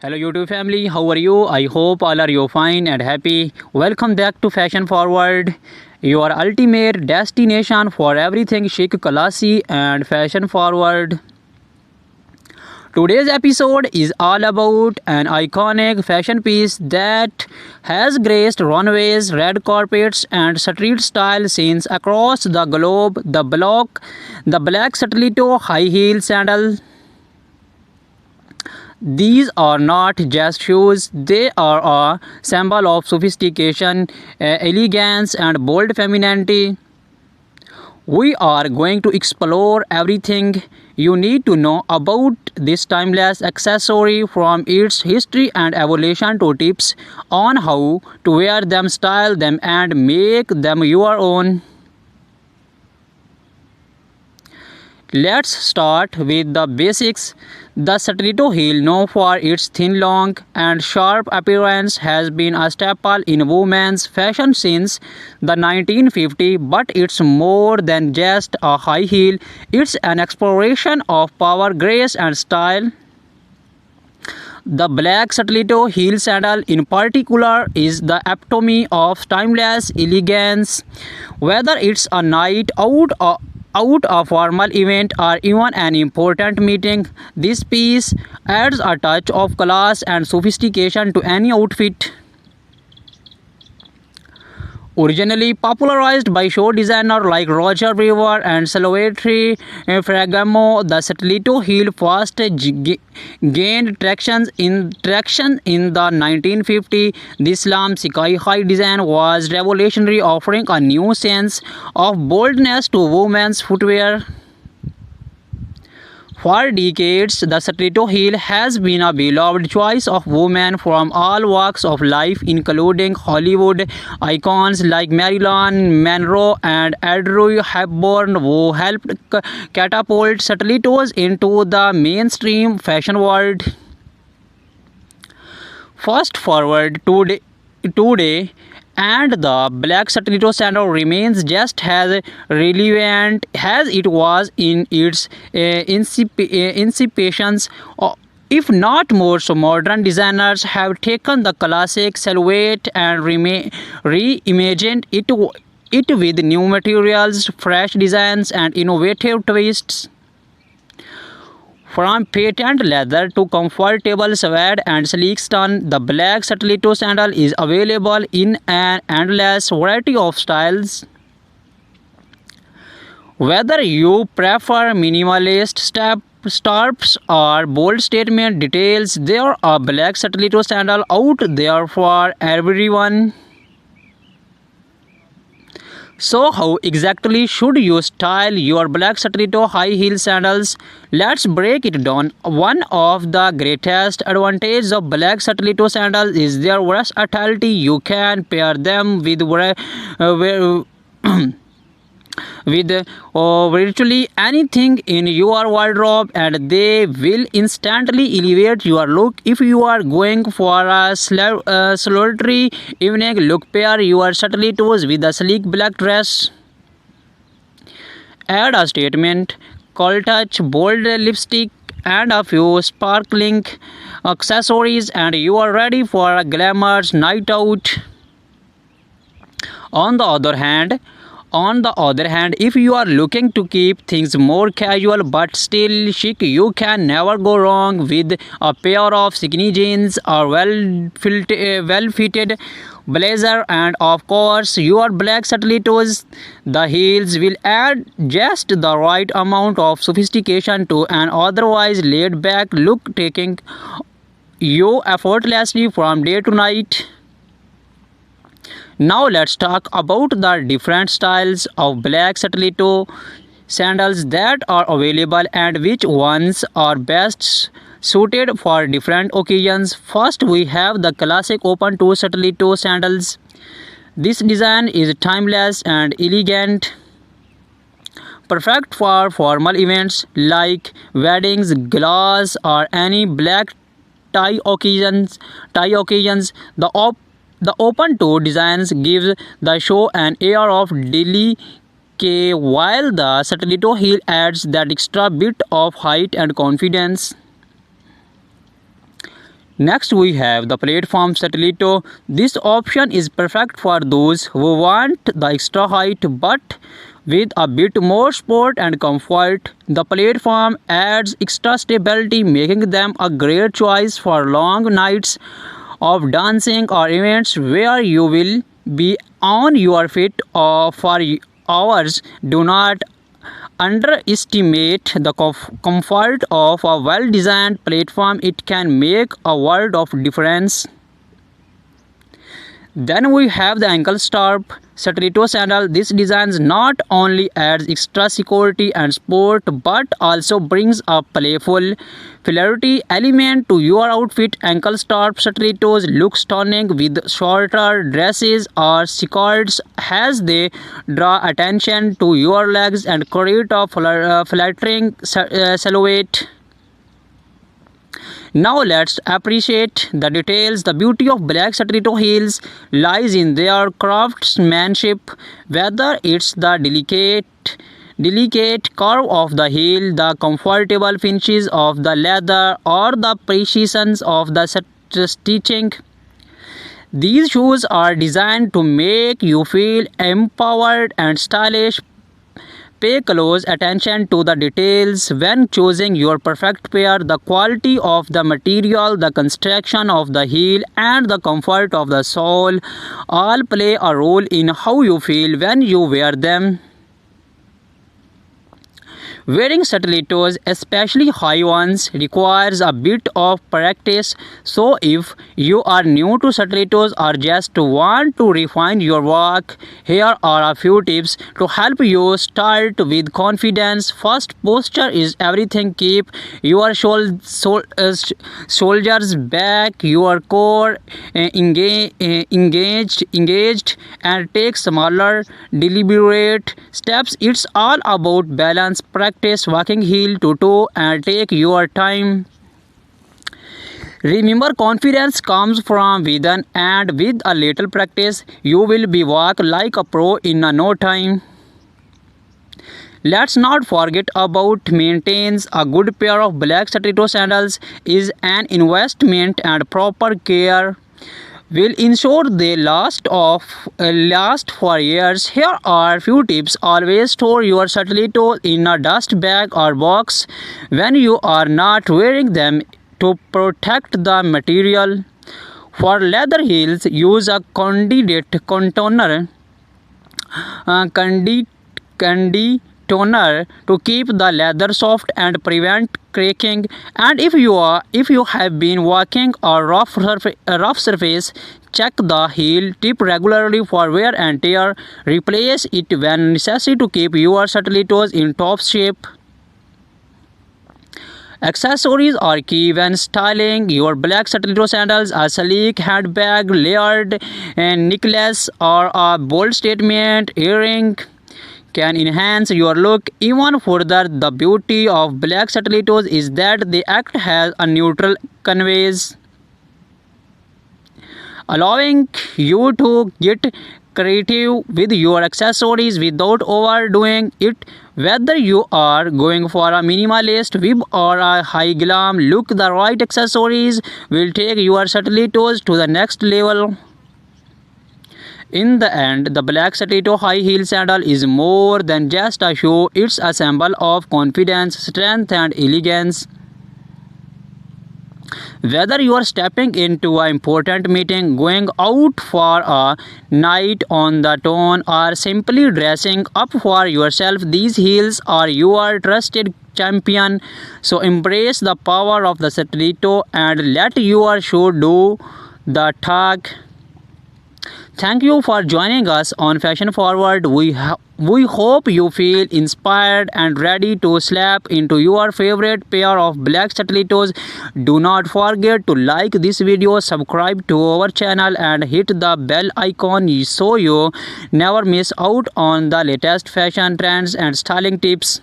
Hello YouTube family, how are you? I hope all are you fine and happy. Welcome back to Fashion Forward, your ultimate destination for everything chic, classy and fashion forward. Today's episode is all about an iconic fashion piece that has graced runways, red carpets, and street style scenes across the globe. The black stiletto high heel sandal. These are not just shoes, they are a symbol of sophistication, elegance, and bold femininity. We are going to explore everything you need to know about this timeless accessory, from its history and evolution to tips on how to wear them, style them, and make them your own. Let's start with the basics. The stiletto heel, known for its thin, long, and sharp appearance, has been a staple in women's fashion since the 1950s, but it's more than just a high heel. It's an exploration of power, grace, and style. The black stiletto heel sandal in particular is the epitome of timeless elegance. Whether it's a night out a formal event or even an important meeting, this piece adds a touch of class and sophistication to any outfit. Originally popularized by show designers like Roger Weaver and Salvatore Ferragamo, the stiletto heel first gained traction in the 1950s. This slim, sky-high design was revolutionary, offering a new sense of boldness to women's footwear. For decades, the stiletto heel has been a beloved choice of women from all walks of life, including Hollywood icons like Marilyn Monroe and Audrey Hepburn, who helped catapult stilettos into the mainstream fashion world. Fast forward today, and the black stiletto sandal remains just as relevant as it was in its incipience. If not more, so modern designers have taken the classic silhouette and reimagined it with new materials, fresh designs, and innovative twists. From patent leather to comfortable suede and sleek stone, the black stiletto sandal is available in an endless variety of styles. Whether you prefer minimalist straps or bold statement details, there are black stiletto sandal out there for everyone. So how exactly should you style your black stiletto high heel sandals? Let's break it down. One of the greatest advantages of black stiletto sandals is their versatility. You can pair them with virtually anything in your wardrobe, and they will instantly elevate your look. If you are going for a solitary evening look, pair your stilettos with a sleek black dress. Add a statement cold touch, bold lipstick, and a few sparkling accessories, and you are ready for a glamorous night out. On the other hand, if you are looking to keep things more casual but still chic, you can never go wrong with a pair of skinny jeans or well-fitted blazer, and of course your black stilettos. The heels will add just the right amount of sophistication to an otherwise laid-back look, taking you effortlessly from day to night. Now let's talk about the different styles of black stiletto sandals that are available and which ones are best suited for different occasions. First, we have the classic open toe stiletto sandals. This design is timeless and elegant, perfect for formal events like weddings, galas, or any black tie occasions. The open toe designs gives the show an air of delicate, while the stiletto heel adds that extra bit of height and confidence. Next we have the platform Satellito. This option is perfect for those who want the extra height but with a bit more support and comfort. The platform adds extra stability, making them a great choice for long nights of dancing or events where you will be on your feet for hours. Do not underestimate the comfort of a well-designed platform. It can make a world of difference. Then we have the ankle strap Satellito sandal. This design not only adds extra security and sport but also brings a playful flairty element to your outfit. Ankle strap Satellitos look stunning with shorter dresses or skirts as they draw attention to your legs and create a flattering silhouette. Now let's appreciate the details. The beauty of black Satellito heels lies in their craftsmanship, whether it's the delicate curve of the heel, the comfortable finishes of the leather, or the precision of the stitching. These shoes are designed to make you feel empowered and stylish. Pay close attention to the details when choosing your perfect pair. The quality of the material, the construction of the heel, and the comfort of the sole all play a role in how you feel when you wear them. Wearing Satellitos, especially high ones, requires a bit of practice. So if you are new to Satellitos or just want to refine your walk, here are a few tips to help you start with confidence. First, posture is everything. Keep your shoulders back, your core engaged, and take smaller, deliberate steps. It's all about balance. Practice walking heel to toe and take your time. Remember, confidence comes from within, and with a little practice, you will be walk like a pro in no time. Let's not forget about maintains. A good pair of black Satellito sandals is an investment, and proper care will ensure they last for years. Here are few tips. Always store your Satellito in a dust bag or box when you are not wearing them to protect the material. For leather heels, use a conditioner to keep the leather soft and prevent cracking. And if you have been walking a rough surface, check the heel tip regularly for wear and tear. Replace it when necessary to keep your Satellitos in top shape. Accessories are key when styling your black Satellito sandals. A sleek handbag, layered necklace, or a bold statement earring can enhance your look even further. The beauty of black Satellitos is that they act as a neutral canvas, allowing you to get creative with your accessories without overdoing it. Whether you are going for a minimalist vibe or a high glam look, the right accessories will take your Satellitos to the next level. In the end, the black Satellito high heel sandal is more than just a shoe. It's a symbol of confidence, strength, and elegance. Whether you are stepping into an important meeting, going out for a night on the town, or simply dressing up for yourself, these heels are your trusted champion. So embrace the power of the Satellito and let your shoe do the talk. Thank you for joining us on Fashion Forward. We hope you feel inspired and ready to slap into your favorite pair of black Satellitos. Do not forget to like this video, subscribe to our channel, and hit the bell icon so you never miss out on the latest fashion trends and styling tips.